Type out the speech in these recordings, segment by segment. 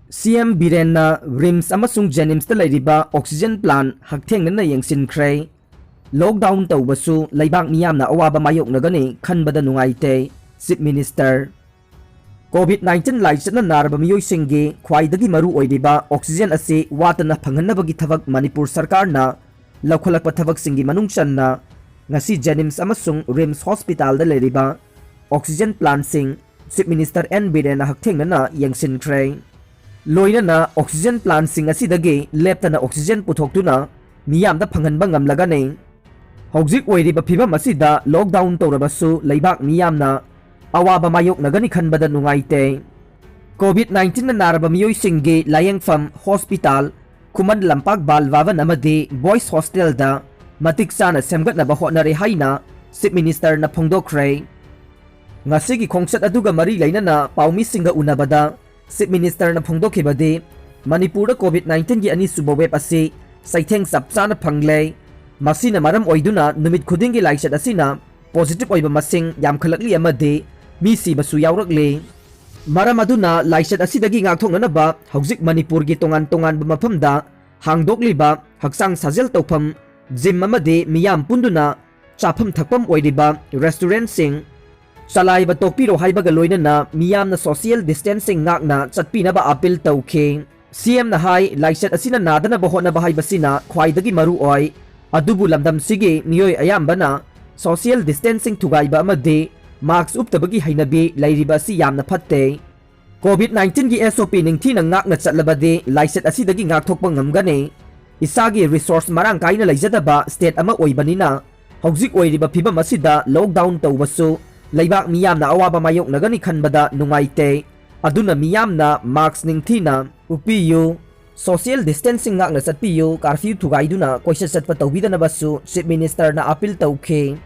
CM Biren na rims amasung jenims ta leiriba oxygen plant hakthengna yengsinkhre lockdown tawbasu Leibak Meeyamna Awaba Mayoknagani Khanbada Nungaite Chief Minister COVID-19 laisatna narba miyoisinggi khwaidagi maru oiriba oxygen ase watana phanghanabagi thabak Manipur sarkarna laukholakpa thabak singi manungchanna ngasi jenims amasung rims hospital da leiriba oxygen plant sing Chief Minister N Biren hakthengna yengsinkhre loinana oxygen plant sing asidagi leptana oxygen puthokduna miyamda phanghanba ngamlagani hojik oiriba phibam asida lockdown tawrabasu Leibak Meeyamna Awaba Mayoknagani Khanbada Nungaite COVID-19 na naraba miyoisinggi layengfam hospital kuman lampak balwavan amadi boys hostel da matik sana semgatnaba hotnare haina Chief Minister na phongdokre ngasigi khongsat aduga mari lainana paumi singa unabada Chief Minister na phongdokhibadi Manipur COVID-19 gi ani suba web ase saitheng sapsana phangle masina maram oiduna numit khudingi laisat asina positive oiba masing yamkhalakli amade mi sibasu yawrakle maram aduna laisat asidagi ngakthoknanaba hojik Manipur gi tongan mafamda hangdokliba haksang sajel tawpham gym amade miyam punduna chafam thakpam oiriba restaurant sing Salaiba tokpiro haibaga loinana miyamna social distancing ngakna chatpinaba appeal tawkhe CM na hai laisat asina nadana bahona bahai basina khwaidagi maru oi adubu lamdam sige miyoi ayambana social distancing thugaiba amade mask uptabagi hainabi lairiba si yamna phatte COVID-19 gi SOP ningthina ngakna chatlabade laisat asidagi ngakthokpa ngamgane isagi resource marang kaina laijadaba state ama oibanina hojik oiriba phibam asida lockdown tawbasu Leibak Meeyamna Awaba Mayoknagani Khanbada Nungaite aduna miyamna mask ningthina upiyu social distancing ngakna chatpiyu curfew thugaiduna koisa chatpa tawbidana basu Chief Minister na appeal tawkhe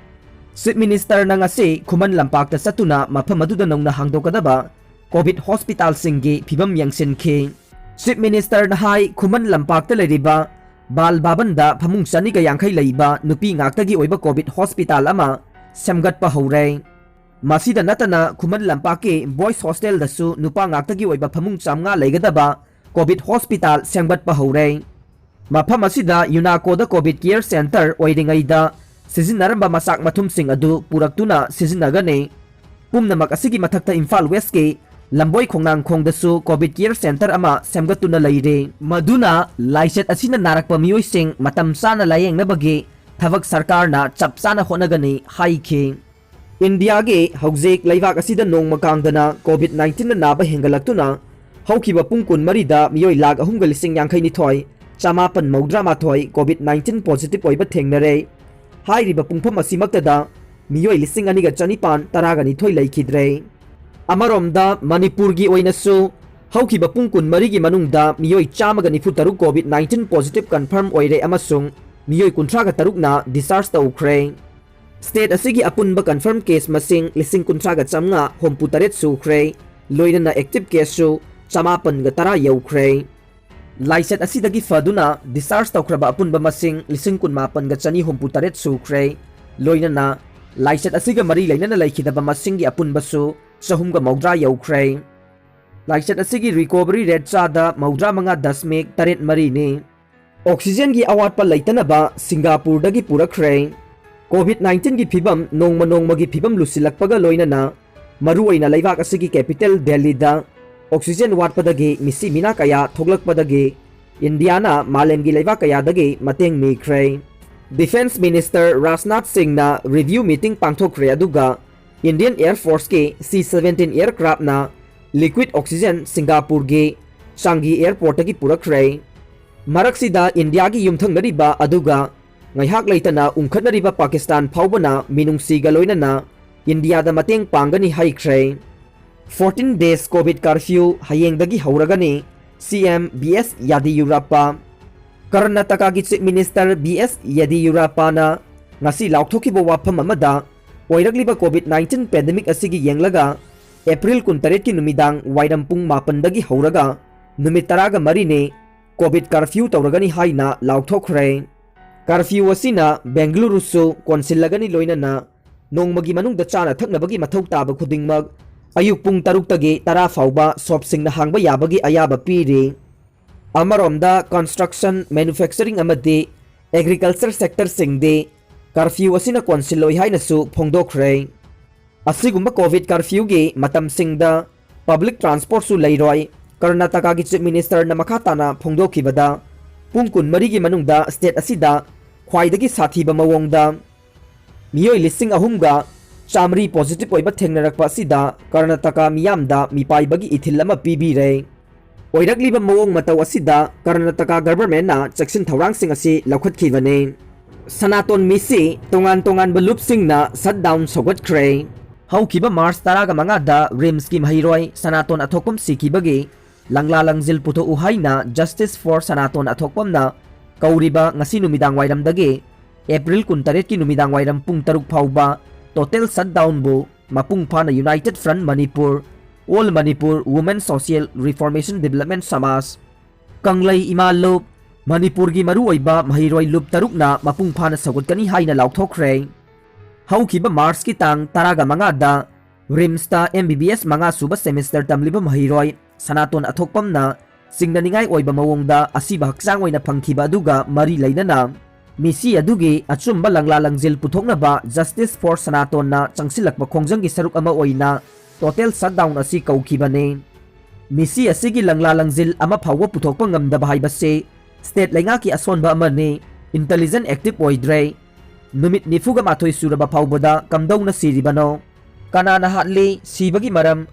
Chief Minister na ngase khuman lampak ta satuna mafam aduda nongna hangdokadaba COVID hospital singi phibam yangsinkhe Chief Minister na hai khuman lampak ta leriba bal babanda phamung sani ga yangkhai leiba nupi ngaktagi oiba COVID hospital ama samgatpa hore masida natana khuman lampake boys hostel dasu nupa ngaktagi oiba phamung chamnga leigadaba COVID hospital sangbatpa hore mafam asida UNACO da COVID care center oiringaida sizinaramba masak mathum sing adu puraktuna sizinagane pumnamak asigi mathakta Imphal West ke lamboi khongnang khongdasu COVID care center ama samgatuna leire maduna laisat asina narakpa miyoi sing matam sana layengnabagi thabak sarkarna chapsana honagani haikhe India ge hojik Leibak asida nongma kangdana COVID-19 na naba hengalaktuna haukiba pungkun marida miyoi lag ahumga lising yangkhai nithoi chamapan maudra mathoi COVID-19 positive oiba thengnare hairiba pungpham asimaktada miyoi lising aniga chanipan taraga nithoi leikhidre amaromda Manipur gi oinasu haukiba pungkun marigi manungda miyoi chamaga nifu taruk COVID-19 positive confirm oire amasung miyoi kuntraga tarukna discharge tawkhre State asigi apunba confirmed case masing lising kuntraga chamnga homputaret sukhre loinana active case su chamapan ga tara yaukhre laisat asidagi faduna discharge tawkhraba apunba masing lising kunmapan ga chani homputaret sukhre loinana laisat asiga mari lainana laikhidaba masing gi apunba su sahumga maudra yaukhre laisat asigi recovery rate chada maudra manga dasmik taret mari ni oxygen gi awatpa laitanaba Singapore dagi purakhre COVID-19 gi phibam nongma gi phibam lusilakpaga loinana maruaina Leibak asigi capital Delhi da oxygen watpadagi misi mina kaya thoglakpadagi Indiana malem gi Leibak kaya dagi mateng mikre Defense Minister Rajnath Singh na review meeting pangthokre aduga Indian Air Force ke C-17 aircraft na liquid oxygen Singapore gi Changi airport gi purakre maraksida India gi yumthangnariba aduga ngaihak leitana ungkhatnariba Pakistan phawbana minungsi galoinana India da mateng pangani haikre 14 days COVID curfew hayengdagi hauragani CM BS Yadiyurappa Karnataka gi Chief Minister BS Yadiyurappa na ngasi laukthokiba wafam amada oiragliba COVID-19 pandemic asigi yenglaga April 13 ki numidang wairam pung 8 dagi hauraga numit 10 ga marine COVID curfew tawragani haina laukthokre Curfew asina Bengaluru su konsilagani loinana nongmagi manungda chana thaknabagi mathau taba khudingmak Ayuk pung taruk tara fauba shopsing na hangba yabagi ayaba piri. Amaromda construction, manufacturing amadi agriculture sector singdi curfew asina konsiloi haina su phongdokre. Asigumba COVID curfew gi matam singda public transport su leiroi Karnataka gi chief minister na makhatana phongdokhibada pung kun mari gi manungda state asida khwaidagi sathiba mawongda miyoi listing ahumga chamri positive oiba thengnarakpa asida Karnataka miyamda mipaibagi ithil ama pibire. Oirakliba mawong mataw asida Karnataka government na chaksin thawrangsing asi laukhatkibane. Sanaton misi tongan balupsing na shutdown sogatkre. Haukiba March 15 da RIMS ki mahiroi Sanaton athokpam sikibagi langlalangjil puto uhaina Justice for Sanaton athokpam na kauriba ngasi numidang wairamdagi April 13 ki numidang wairam pung 3 phauba total shutdown bu mapungpha na United Front Manipur All Manipur Women Social Reformation Development Samas Kanglai Imalop Manipur gi maru oiba mahiroi lup 3 na mapungpha na sagutkani haina laukthokre. Haukiba March ki tang 15 da RIMS ta MBBS mga suba semester tamliba mahiroi Sanaton athokpam na singnaningai oiba mawongda asiba haksang oina phangkhiba aduga mari lainana misi adugi achumba langlalangjil puthoknaba Justice for Sanaton na changsilakba khongjanggi saruk ama oina total shutdown asi kaukhibane. Misi asigi langlalangjil ama phawwa puthokpa ngamdaba haibase state laingaki asonba amani intelligent active oidre numit nifuga mathoi suraba phawbada kamdawna siribano kanana hatli sibagi maram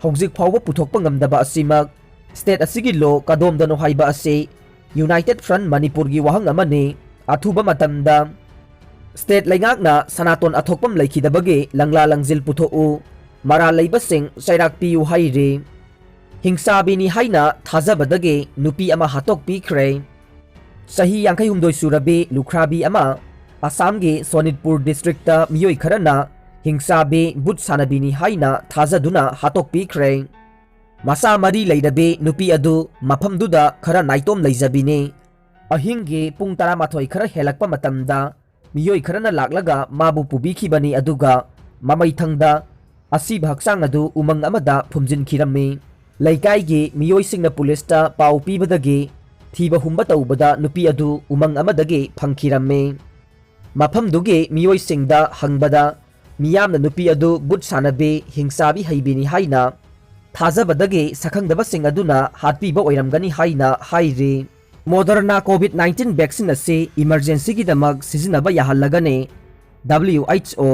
hojik phawba puthokpa ngamdaba asimak state asigi law kadomdano haiba ase United Front Manipur gi wahang amani athuba matamda state laingakna Sanaton athokpam laikhidabagi langlalangjil puthou mara leibasing sairak piu haire hingsabi ni haina thajabadagi nupi ama hatok pikre sahi 52 surabi lukhrabi ama Assam gi Sonitpur district ta miyoi kharana hingsabi but sanabini haina thajaduna hatok pikre masa mari leidabe nupi adu maphamduda khara naitom leijabini ahingi pung 12 khara helakpa matamda miyoi kharana laklaga mabu pubikhibani aduga mamaithangda asiba haksang adu umang amada phumjin khirami laikai gi miyoi singna police ta pau pibadagi thiba humba tawbada nupi adu umang amadagi phangkhirami maphamdugi miyoi singda hangbada miyamna nupi adu but sanabe hingsabi haibini haina thajabadagi sakhangdaba sing aduna hatpiba oiramgani haina hairi Moderna COVID-19 vaccine ase emergency gi damak sizinaba yahallagane WHO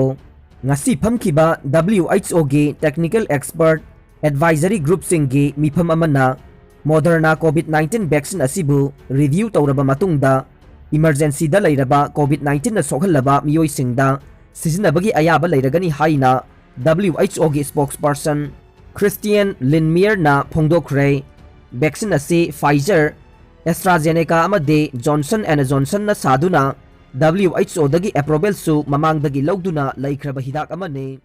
ngasi phamkiba WHO gi technical expert advisory group singgi mifam amana Moderna COVID-19 vaccine asibu review tawraba matungda emergency da leiraba COVID-19 na sokhallaba miyoi singda sizinabagi ayaba leiragani haina WHO gi spokesperson Christian Lindmeier na phongdokre vaccine ase Pfizer AstraZeneca amade Johnson & Johnson na saduna WHO dagi approval su mamang dagi lawduna laikhraba hidak amane